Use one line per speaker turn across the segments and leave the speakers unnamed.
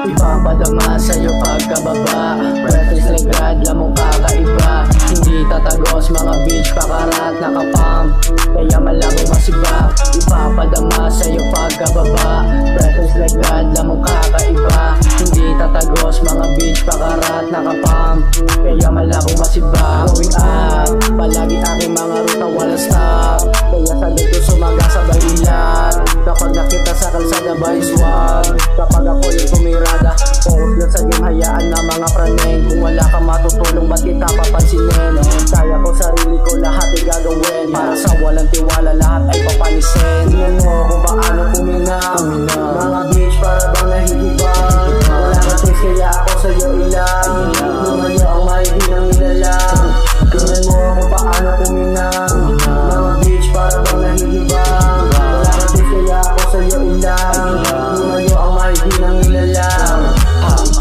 Ipapadama sa'yo pagkababa, presence like God, lamang kakaiba. Hindi tatagos mga bitch, pakarat nakapam, kaya malabo masiba. Ipapadama sa'yo pagkababa, presence like God, lamang kakaiba. Hindi tatagos mga bitch, pakarat nakapam, kaya malabo masiba. Going up, palagi aking mga ruta walang stop, kaya sa dito sumaga sabay ilan. Kapag nakita sa kalsada by swag, kapag ako yung tumirada, focus lang sa game, hayaan na mga praneng. Kung wala ka matutulong, ba't kita papansinin? Kaya ko sarili ko, lahat ay gagawin. Para sa walang tiwala, lahat ay papanisin. Tingnan mo kung paano kuminang mga bitch, para bang nahihibang. Wala ka taste, kaya ako sa'yo ilang. Lumayo ang mahigit ng nilalang. Tingnan mo kung paano kuminang mga bitch, para bang nahihibang. Wala ka taste, kaya ako sa'yo ilang. Lumayo ang mahigit ng nilalang.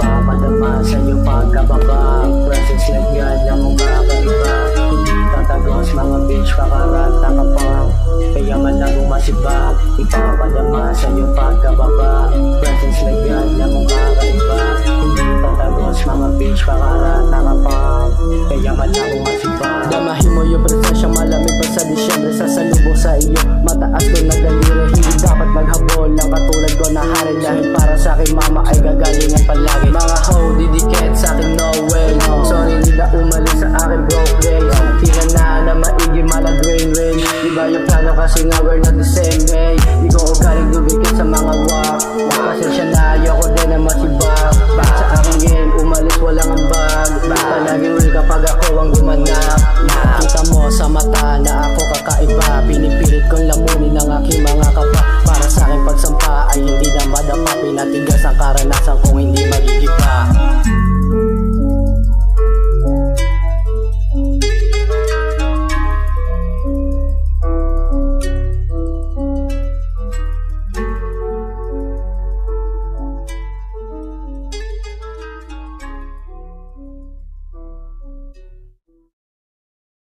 Papadama sa'yo pagkababa, presence like God, lamang kakaiba. Hindi tatagos mga bitch, pakarat nakapang, kaya malabo masibak. Ipapadama sa'yo pagkababa, presence like God, lamang kakaiba. Hindi tatagos mga bitch, pakarat nakapang, kaya malabo masibak. Damahin mo yung presensyang malamig pa sa Disyembre, sasalubong sa iyo, mataas ko na daliri. Hindi dapat maghabol ng katulad ko na hari, dahil para sa akin mama ay gagalingan palagi. Mga ho, didikit sa